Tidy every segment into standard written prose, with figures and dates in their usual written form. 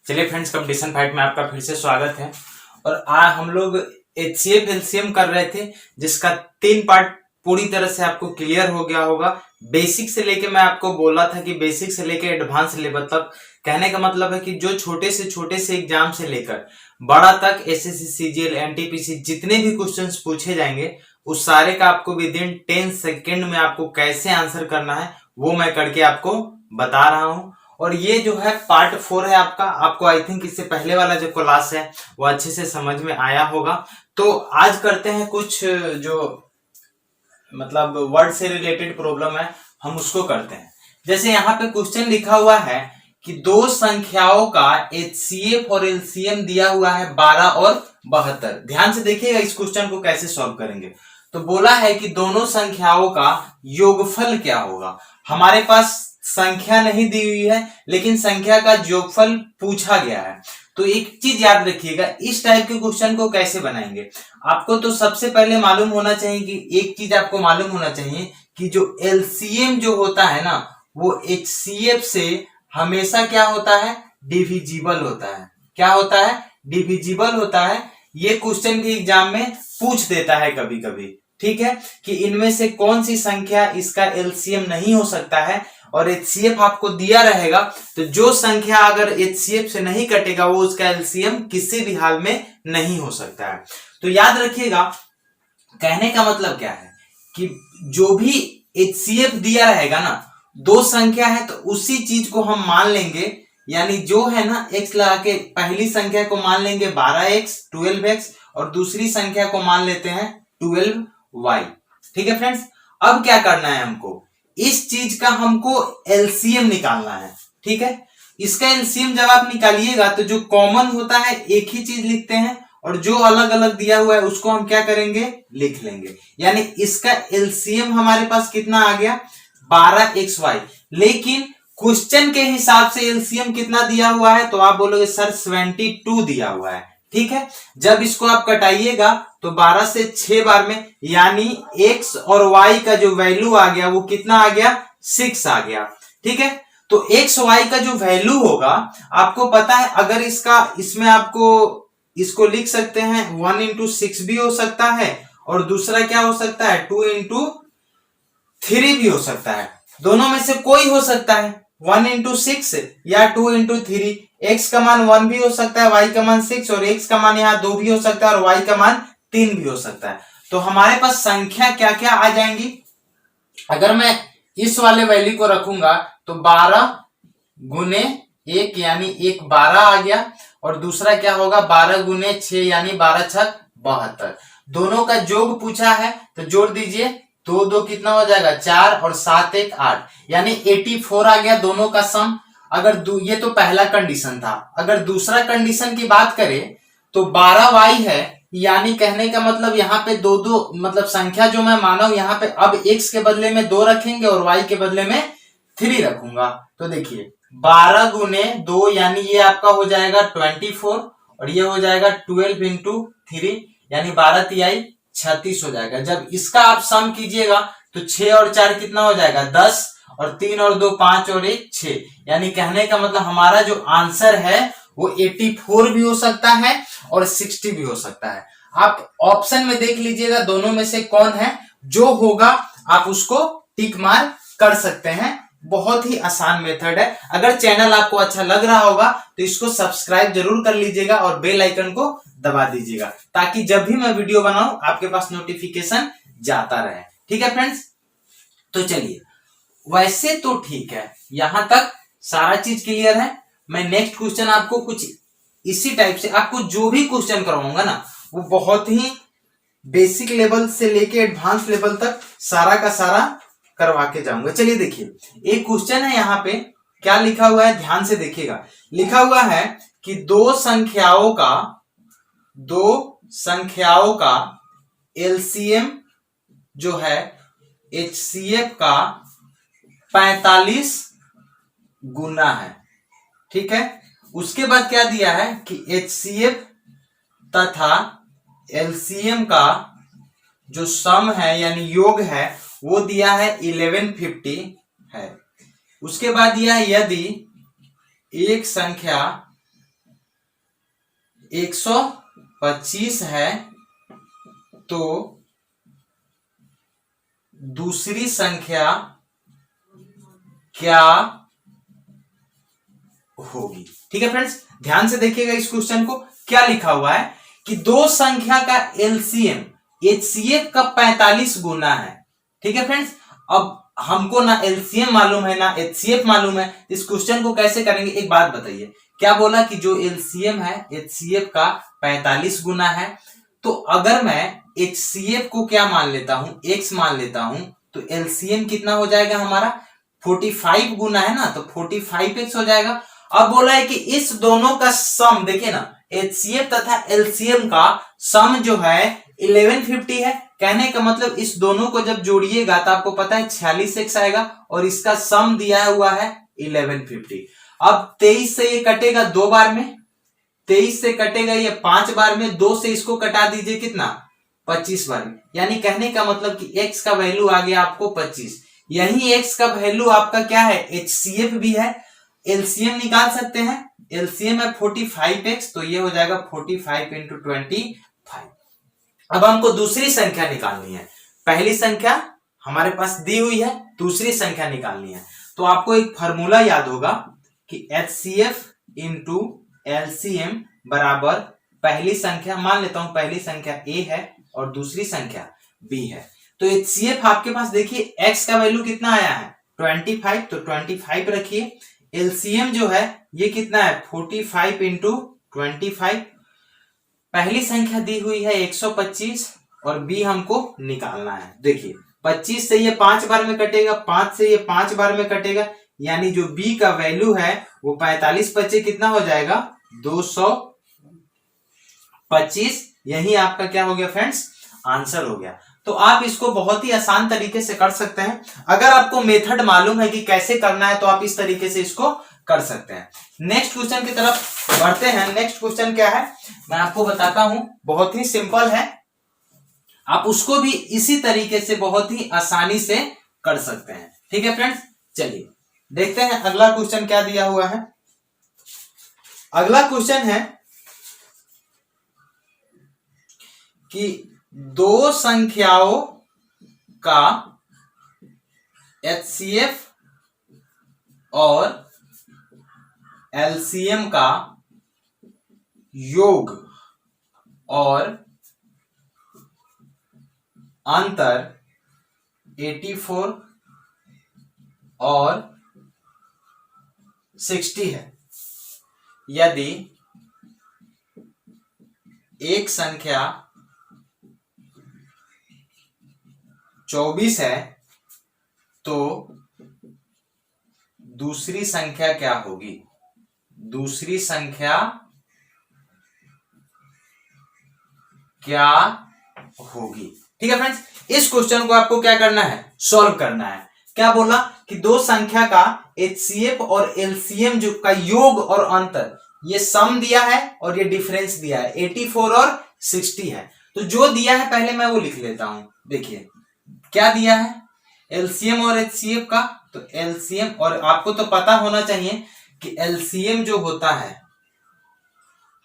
चलिए friends, competition fight में आपका फिर से स्वागत है। और आज हम लोग एचसीएफ एलसीएम कर रहे थे, जिसका 3 पार्ट पूरी तरह से आपको क्लियर हो गया होगा। बेसिक से लेके मैं आपको बोला था कि बेसिक से लेके एडवांस लेवल तक, कहने का मतलब है कि जो छोटे से एग्जाम से लेकर बड़ा तक एसएससी सीजीएल एनटीपीसी जितने भी क्वेश्चंस पूछे जाएंगे उस सारे का आपको विद इन 10 सेकेंड में आपको कैसे आंसर करना है वो मैं करके आपको बता रहा हूं। और ये जो है पार्ट 4 है आपको आई थिंक इससे पहले वाला जो क्लास है वो अच्छे से समझ में आया होगा। तो आज करते हैं कुछ जो मतलब वर्ड से रिलेटेड प्रॉब्लम है हम उसको करते हैं। जैसे यहाँ पे क्वेश्चन लिखा हुआ है कि दो संख्याओं का एचसीएफ और एलसीएम दिया हुआ है 12 और 72। ध्यान से देखिएगा इस क्वेश्चन को कैसे सॉल्व करेंगे। तो बोला है कि दोनों संख्याओं का योगफल क्या होगा। हमारे पास संख्या नहीं दी हुई है लेकिन संख्या का योगफल पूछा गया है। तो एक चीज याद रखिएगा, इस टाइप के क्वेश्चन को कैसे बनाएंगे। आपको तो सबसे पहले मालूम होना चाहिए कि एक चीज आपको मालूम होना चाहिए कि जो एलसीएम जो होता है ना वो एचसीएफ से हमेशा क्या होता है, डिविजिबल होता है। क्या होता है, डिविजिबल होता है। ये क्वेश्चन भी एग्जाम में पूछ देता है कभी कभी, ठीक है, कि इनमें से कौन सी संख्या इसका एलसीएम नहीं हो सकता है। और एचसीएफ आपको दिया रहेगा तो जो संख्या अगर एचसीएफ से नहीं कटेगा वो उसका एलसीएम किसी भी हाल में नहीं हो सकता है। तो याद रखिएगा, कहने का मतलब क्या है कि जो भी एचसीएफ दिया रहेगा ना, दो संख्या है तो उसी चीज को हम मान लेंगे। यानी जो है ना x लगा के पहली संख्या को मान लेंगे 12x 12x और दूसरी संख्या को मान लेते हैं 12y। ठीक है फ्रेंड्स, अब क्या करना है हमको, इस चीज का हमको एलसीएम निकालना है। ठीक है, इसका एलसीएम जब आप निकालिएगा तो जो कॉमन होता है एक ही चीज लिखते हैं और जो अलग अलग दिया हुआ है उसको हम क्या करेंगे, लिख लेंगे। यानी इसका एलसीएम हमारे पास कितना आ गया, 12xy। लेकिन क्वेश्चन के हिसाब से एलसीएम कितना दिया हुआ है तो आप बोलोगे सर 72 दिया हुआ है। ठीक है, जब इसको आप कटाइएगा तो 12 से 6 बार में, यानी x और y का जो वैल्यू आ गया वो कितना आ गया, 6 आ गया। ठीक है, तो x y का जो वैल्यू होगा आपको पता है, अगर इसमें आपको इसको लिख सकते हैं 1 इंटू 6 भी हो सकता है और दूसरा क्या हो सकता है 2 इंटू 3 भी हो सकता है। दोनों में से कोई हो सकता है, 1 इंटू 6 या 2 इंटू 3। x का मान 1 भी हो सकता है, y का मान 6 और x का मान यहाँ 2 भी हो सकता है और y का मान 3 भी हो सकता है। तो हमारे पास संख्या क्या क्या आ जाएंगी, अगर मैं इस वाले वैल्यू को रखूंगा तो 12 गुने 1 यानी 1 12 आ गया और दूसरा क्या होगा 12 गुने 6 यानी 12 छक 72। दोनों का जोग पूछा है तो जोड़ दीजिए, 2 2 कितना हो जाएगा 4 और 7 1 8 यानी 84 आ गया दोनों का सम। अगर ये तो पहला कंडीशन था। अगर दूसरा कंडीशन की बात करें तो 12y है, यानी कहने का मतलब यहाँ पे दो मतलब संख्या जो मैं माना हूं यहाँ पे अब x के बदले में 2 रखेंगे और y के बदले में 3 रखूंगा। तो देखिए 12 गुने 2 यानी ये आपका हो जाएगा 24 और ये हो जाएगा 12 इंटू 3 यानी 12 तिहाई 36 हो जाएगा। जब इसका आप सम कीजिएगा तो 6 और 4 कितना हो जाएगा 10 और 3 और 2 5 और 1 6, यानी कहने का मतलब हमारा जो आंसर है वो 84 भी हो सकता है और 60 भी हो सकता है। आप ऑप्शन में देख लीजिएगा दोनों में से कौन है, जो होगा आप उसको टिक मार कर सकते हैं। बहुत ही आसान मेथड है। अगर चैनल आपको अच्छा लग रहा होगा तो इसको सब्सक्राइब जरूर कर लीजिएगा और बेल आइकन को दबा दीजिएगा ताकि जब भी मैं वीडियो बनाऊं आपके पास नोटिफिकेशन जाता रहे। ठीक है फ्रेंड्स, तो चलिए, वैसे तो ठीक है, यहां तक सारा चीज क्लियर है। मैं नेक्स्ट क्वेश्चन आपको कुछ इसी टाइप से, आपको जो भी क्वेश्चन करवाऊंगा ना वो बहुत ही बेसिक लेवल से लेके एडवांस लेवल तक सारा का सारा करवा के जाऊंगा। चलिए देखिए, एक क्वेश्चन है यहाँ पे, क्या लिखा हुआ है ध्यान से देखिएगा। लिखा हुआ है कि दो संख्याओं का एलसीएम जो है एचसीएफ का 45 गुना है। ठीक है, उसके बाद क्या दिया है कि एचसीएफ तथा एलसीएम का जो सम है यानी योग है वो दिया है 1150 है। उसके बाद दिया है यदि एक संख्या 125 है तो दूसरी संख्या क्या होगी। ठीक है फ्रेंड्स, ध्यान से देखिएगा इस क्वेश्चन को। क्या लिखा हुआ है कि दो संख्या का एलसीएम एचसीएफ का 45 गुना है। ठीक है फ्रेंड्स, अब हमको ना एलसीएम मालूम है ना एचसीएफ मालूम है, इस क्वेश्चन को कैसे करेंगे। एक बात बताइए, क्या बोला कि जो एलसीएम है एचसीएफ का 45 गुना है, तो अगर मैं एचसीएफ को क्या मान लेता हूं, एक्स मान लेता हूं, तो एलसीएम कितना हो जाएगा हमारा 45 गुना है ना, तो 45x हो जाएगा। अब बोला है कि इस दोनों का सम देखिए ना, एचसीएफ तथा एलसीएम का सम जो है 1150 है। कहने का मतलब इस दोनों को जब जोड़िएगा तो आपको पता है 46x आएगा और इसका सम दिया हुआ है 1150। अब 23 से ये कटेगा 2 बार में, 23 से कटेगा ये 5 बार में, 2 से इसको कटा दीजिए कितना 25 बार में। यानी कहने का मतलब कि x का वैल्यू आ गया आपको 25। यही x का वैल्यू आपका क्या है, एचसीएफ भी है। एलसीएम निकाल सकते हैं, एलसीएम है 45x, तो ये हो जाएगा 45 इंटू 25। अब हमको दूसरी संख्या निकालनी है। पहली संख्या हमारे पास दी हुई है, दूसरी संख्या निकालनी है। तो आपको एक फॉर्मूला याद होगा कि एचसीएफ इंटू एलसीएम बराबर पहली संख्या, मान लेता हूं पहली संख्या a है और दूसरी संख्या b है। तो एचसीएफ आपके पास देखिए x का वैल्यू कितना आया है 25, तो 25 रखिए। एलसीएम जो है ये कितना है 45 इंटू 25। पहली संख्या दी हुई है 125 और b हमको निकालना है। देखिए 25 से ये 5 बार में कटेगा, 5 से ये 5 बार में कटेगा, यानी जो b का वैल्यू है वो 45 बचे कितना हो जाएगा 225। यही आपका क्या हो गया फ्रेंड्स, आंसर हो गया। तो आप इसको बहुत ही आसान तरीके से कर सकते हैं। अगर आपको मेथड मालूम है कि कैसे करना है तो आप इस तरीके से इसको कर सकते हैं। नेक्स्ट क्वेश्चन की तरफ बढ़ते हैं। नेक्स्ट क्वेश्चन क्या है मैं आपको बताता हूं, बहुत ही सिंपल है, आप उसको भी इसी तरीके से बहुत ही आसानी से कर सकते हैं। ठीक है फ्रेंड्स, चलिए देखते हैं अगला क्वेश्चन क्या दिया हुआ है। अगला क्वेश्चन है कि दो संख्याओं का एचसीएफ और एलसीएम का योग और अंतर 84 और 60 है। यदि एक संख्या 24 है तो दूसरी संख्या क्या होगी, दूसरी संख्या क्या होगी। ठीक है फ्रेंड्स, इस क्वेश्चन को आपको क्या करना है, सॉल्व करना है। क्या बोला कि दो संख्या का एचसीएफ और एलसीएम जो का योग और अंतर, ये सम दिया है और ये डिफरेंस दिया है 84 और 60 है। तो जो दिया है पहले मैं वो लिख लेता हूं। देखिए क्या दिया है एलसीएम और एचसीएफ का, तो एलसीएम, और आपको तो पता होना चाहिए कि एलसीएम जो होता है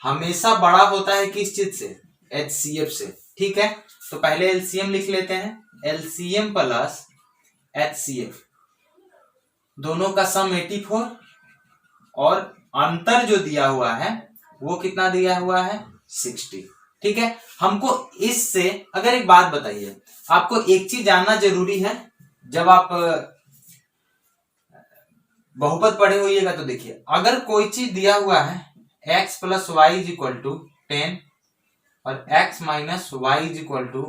हमेशा बड़ा होता है किस चीज से, एचसीएफ से। ठीक है, तो पहले एलसीएम लिख लेते हैं, एलसीएम प्लस एचसीएफ दोनों का सम 84 और अंतर जो दिया हुआ है वो कितना दिया हुआ है 60। ठीक है, हमको इससे अगर एक बात बताइए, आपको एक चीज जानना जरूरी है, जब आप बहुपद पढ़े होइएगा तो देखिए अगर कोई चीज दिया हुआ है x plus Y is equal to 10 और x minus Y is equal to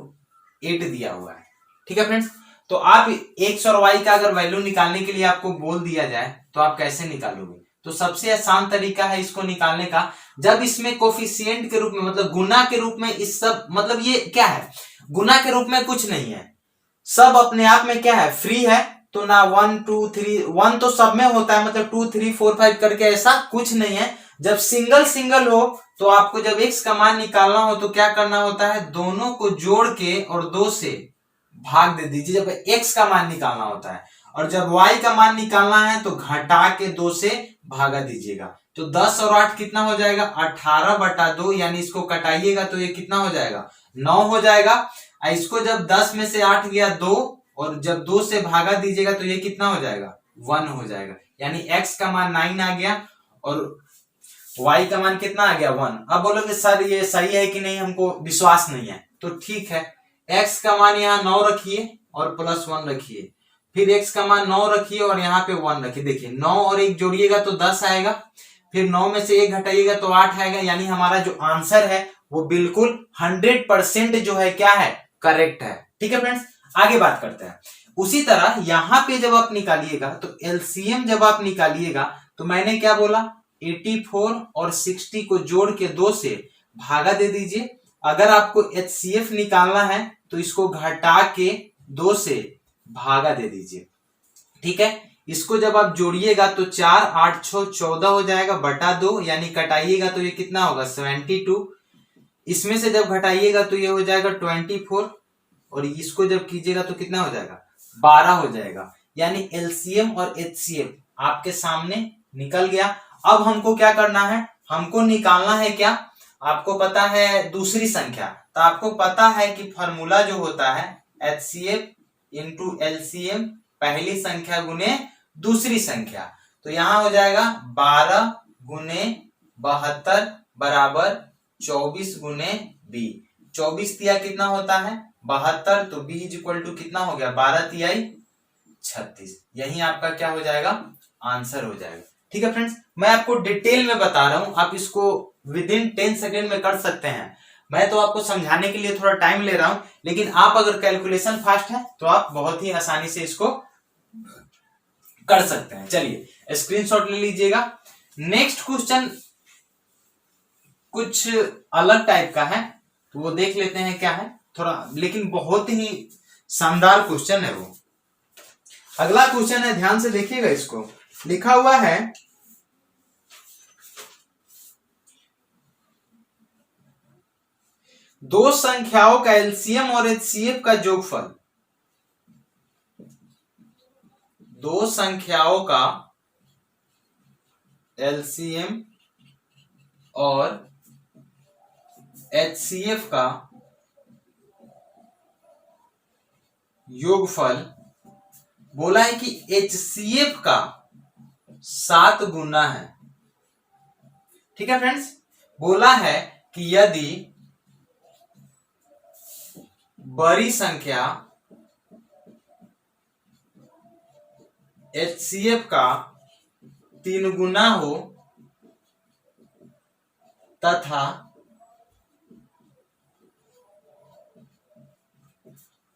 8 दिया हुआ है। ठीक है फ्रेंड्स, तो आप x और y का अगर वैल्यू निकालने के लिए आपको बोल दिया जाए तो आप कैसे निकालोगे। तो सबसे आसान तरीका है इसको निकालने का, जब इसमें कोफिशिएंट के रूप में मतलब गुना के रूप में इस सब, मतलब ये क्या है गुना के रूप में कुछ नहीं है, सब अपने आप में क्या है फ्री है। तो ना 1 2 3 1 तो सब में होता है, मतलब 2 3 4 5 करके ऐसा कुछ नहीं है। जब सिंगल सिंगल हो तो आपको जब x का मान निकालना हो तो क्या करना होता है, दोनों को जोड़ के और 2 से भाग दे दीजिए जब x का मान निकालना होता है। और जब y का मान निकालना है तो घटा के 2 से भागा दीजिएगा। तो 10 और 8 कितना हो जाएगा 18/2, यानी इसको कटाइएगा तो ये कितना हो जाएगा 9 हो जाएगा। इसको जब 10 में से 8 गया 2 और जब 2 से भागा दीजिएगा तो ये कितना हो जाएगा 1 हो जाएगा, यानी x का मान 9 आ गया और y का मान कितना आ गया 1। अब बोलोगे सर ये सही है कि नहीं, हमको विश्वास नहीं है, तो ठीक है, x का मान यहाँ 9 रखिए और +1 रखिए, फिर x का मान 9 रखिए और यहाँ पे 1 रखिए। देखिए 9 और 1 जोड़िएगा तो 10 आएगा, फिर 9 में से 1 घटाइएगा तो 8 आएगा, यानी हमारा जो आंसर है वो बिल्कुल 100% जो है क्या है करेक्ट है। ठीक है फ्रेंड्स, आगे बात करते हैं। उसी तरह यहाँ पे जब आप निकालिएगा तो एलसीएम जब आप निकालिएगा तो मैंने क्या बोला 84 और 60 को जोड़ के 2 से भागा दे दीजिए। अगर आपको एचसीएफ निकालना है तो इसको घटा के 2 से भागा दे दीजिए। ठीक है, इसको जब आप जोड़िएगा तो 4 8 6 14 हो जाएगा बटा 2, यानी कटाइएगा तो ये कितना होगा 72। इसमें से जब घटाइएगा तो ये हो जाएगा 24 और इसको जब कीजिएगा तो कितना हो जाएगा 12 हो जाएगा, यानी एलसीएम और एचसीएफ आपके सामने निकल गया। अब हमको क्या करना है, हमको निकालना है क्या, आपको पता है दूसरी संख्या, तो आपको पता है कि फॉर्मूला जो होता है एचसीएफ इंटू एलसीएम, पहली संख्या गुने दूसरी संख्या। तो यहां हो जाएगा 12 गुने 72 बराबर 24 गुने बी। 24 तिया कितना होता है 72, तो बी इज इक्वल टू कितना हो गया 12 तिहाई 36। यही आपका क्या हो जाएगा आंसर हो जाएगा। ठीक है फ्रेंड्स, मैं आपको डिटेल में बता रहा हूं, आप इसको विद इन 10 सेकेंड में कर सकते हैं। मैं तो आपको समझाने के लिए थोड़ा टाइम ले रहा हूं, लेकिन आप अगर कैलकुलेशन फास्ट है तो आप बहुत ही आसानी से इसको कर सकते हैं। चलिए स्क्रीनशॉट ले लीजिएगा। नेक्स्ट क्वेश्चन कुछ अलग टाइप का है, तो वो देख लेते हैं क्या है थोड़ा, लेकिन बहुत ही शानदार क्वेश्चन है वो। अगला क्वेश्चन है, ध्यान से देखिएगा, इसको लिखा हुआ है दो संख्याओं का एलसीएम और एचसीएफ का जोगफल, दो संख्याओं का एलसीएम और एचसीएफ का योगफल, बोला है कि एचसीएफ का 7 गुना है। ठीक है फ्रेंड्स, बोला है कि यदि बड़ी संख्या एचसीएफ का 3 गुना हो तथा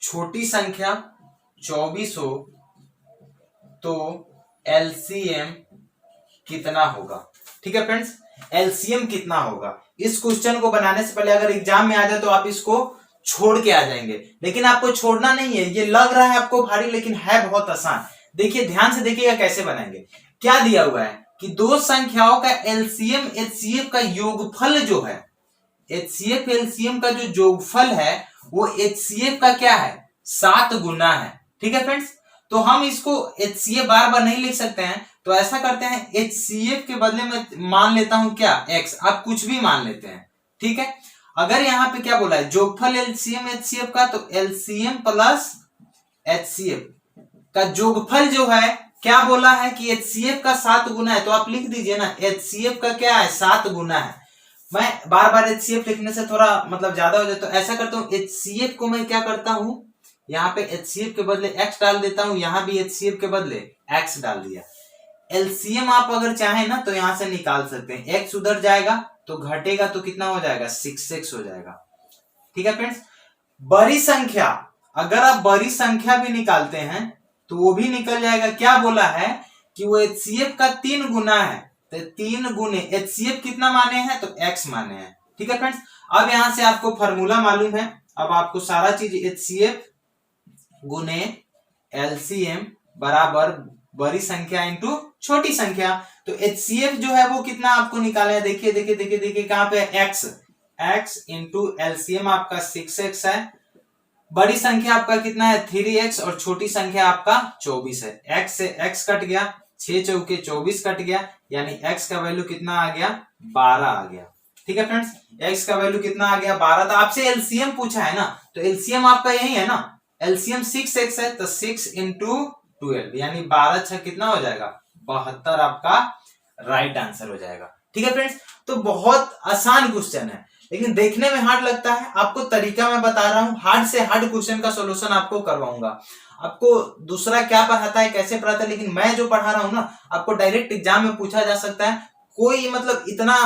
छोटी संख्या 24 हो तो एलसीएम कितना होगा। ठीक है फ्रेंड्स, एलसीएम कितना होगा, इस क्वेश्चन को बनाने से पहले अगर एग्जाम में आ जाए तो आप इसको छोड़ के आ जाएंगे, लेकिन आपको छोड़ना नहीं है। ये लग रहा है आपको भारी, लेकिन है बहुत आसान। देखिए ध्यान से देखिएगा कैसे बनाएंगे। क्या दिया हुआ है कि दो संख्याओं का एलसीएम एचसीएफ का योगफल जो है, एचसीएफ एलसीएम का जो योगफल है वो एचसीएफ का क्या है 7 गुना है। ठीक है फ्रेंड्स, तो हम इसको एचसीएफ बार बार नहीं लिख सकते हैं, तो ऐसा करते हैं एचसीएफ के बदले में मान लेता हूं क्या एक्स, आप कुछ भी मान लेते हैं। ठीक है, अगर यहां पे क्या बोला है जोगफल एलसीएम एचसीएफ का, तो एलसीएम प्लस एचसीएफ का जोगफल जो है क्या बोला है कि एचसीएफ का 7 गुना है, तो आप लिख दीजिए ना एचसीएफ का क्या है 7 गुना है। मैं बार बार एचसीएफ लिखने से थोड़ा मतलब ज्यादा हो जाए, तो ऐसा करता हूं एचसीएफ को मैं क्या करता हूं यहाँ पे एचसीएफ के बदले एक्स डाल देता हूं, यहां भी एचसीएफ के बदले एक्स डाल दिया। एलसीएम आप अगर चाहें ना तो यहां से निकाल सकते हैं, एक्स उधर जाएगा तो घटेगा तो कितना हो जाएगा 6x हो जाएगा। ठीक है फ्रेंड्स, बड़ी संख्या अगर आप बड़ी संख्या भी निकालते हैं तो वो भी निकल जाएगा। क्या बोला है कि वो एचसीएफ का 3 गुना है, तो 3 गुने एचसीएफ कितना माने हैं तो x माने हैं। ठीक है फ्रेंड्स, अब यहां से आपको फॉर्मूला मालूम है, अब आपको सारा चीज एचसीएफ गुने एलसीएम बराबर बड़ी संख्या इंटू छोटी संख्या। तो एचसीएफ जो है वो कितना आपको निकाला है, देखिए देखिए देखिए देखिए कहां पे x, x इंटू एलसीएम आपका 6x है बड़ी संख्या आपका कितना है 3x और छोटी संख्या आपका 24 है। x से x कट गया, 6 चौके 24 कट गया, यानी x का वैल्यू कितना आ गया 12 आ गया। ठीक है फ्रेंड्स, x का वैल्यू कितना आ गया 12। तो आपसे एलसीएम पूछा है ना, तो एलसीएम आपका यही है ना, एलसीएम 6x है तो 6 इंटू 12 यानी 12 6 कितना हो जाएगा 72 आपका राइट आंसर हो जाएगा। ठीक है फ्रेंड्स, तो बहुत आसान क्वेश्चन है लेकिन देखने में हार्ड लगता है। आपको तरीका मैं बता रहा हूं, हार्ड से हार्ड क्वेश्चन का सॉल्यूशन आपको करवाऊंगा। आपको दूसरा क्या पढ़ाता है कैसे पढ़ाता है, लेकिन मैं जो पढ़ा रहा हूं ना आपको डायरेक्ट एग्जाम में पूछा जा सकता है। कोई मतलब इतना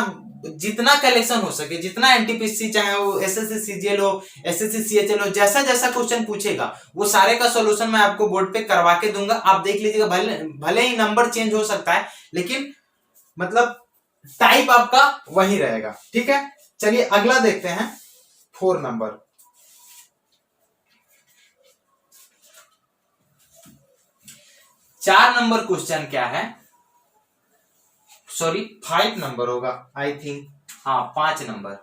जितना कलेक्शन हो सके, जितना एनटीपीसी चाहे वो एसएससी सीजीएल हो, एसएससी सीएचएल हो, जैसा जैसा क्वेश्चन पूछेगा वो सारे का सॉल्यूशन मैं आपको बोर्ड पे करवा के दूंगा। आप देख लीजिएगा, भले ही नंबर चेंज हो सकता है लेकिन मतलब टाइप आपका वही रहेगा। ठीक है, चलिए अगला देखते हैं 4 नंबर। 4 नंबर क्वेश्चन क्या है, सॉरी 5 नंबर होगा आई थिंक, हाँ 5 नंबर।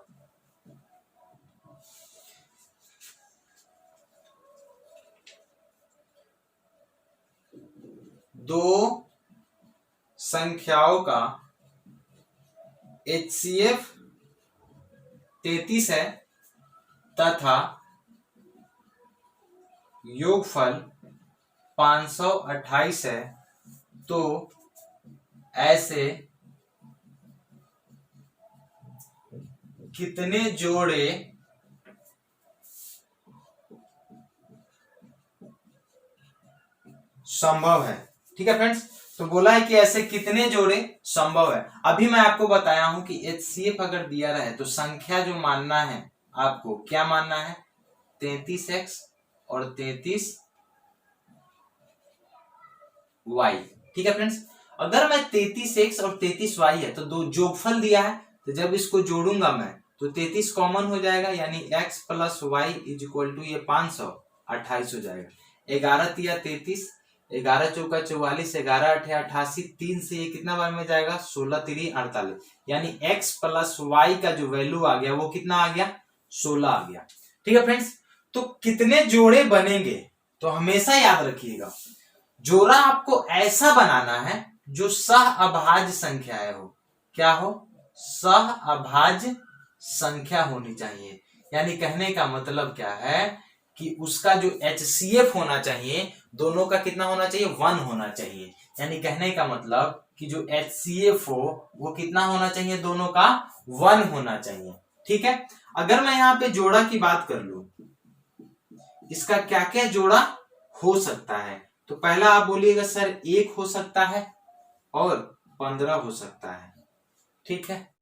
दो संख्याओं का HCF 33 है तथा योगफल 528 है, तो ऐसे कितने जोड़े संभव है। ठीक है फ्रेंड्स, तो बोला है कि ऐसे कितने जोड़े संभव है। अभी मैं आपको बताया हूं कि HCF अगर दिया रहे तो संख्या जो मानना है आपको क्या मानना है 33x और 33y। ठीक है फ्रेंड्स, अगर मैं 33x और 33y है तो दो जोगफल दिया है, तो जब इसको जोड़ूंगा मैं तो 33 कॉमन हो जाएगा यानी x plus Y is equal to ये 528 हो जाएगा। 11 तिया 33, 11 चौका 44, 11 अठे 88, 3 से ये कितना बार में जाएगा 16 3 48, यानी x प्लस वाई का जो वैल्यू आ गया वो कितना आ गया 16 आ गया। ठीक है फ्रेंड्स, तो कितने जोड़े बनेंगे तो हमेशा याद रखिएगा जोड़ा आपको ऐसा बनाना है जो सहअभाज्य संख्या हो। क्या हो, सहअभाज्य संख्या होनी चाहिए। यानी कहने का मतलब क्या है कि उसका जो HCF होना चाहिए दोनों का कितना होना चाहिए 1 होना चाहिए। यानी कहने का मतलब कि जो HCF हो वो कितना होना चाहिए दोनों का 1 होना चाहिए। ठीक है, अगर मैं यहाँ पे जोड़ा की बात कर लूं इसका क्या क्या जोड़ा हो सकता है, तो पहला आप बोलिएगा सर 1 हो सकता है और 15 हो सकता है। ठीक है,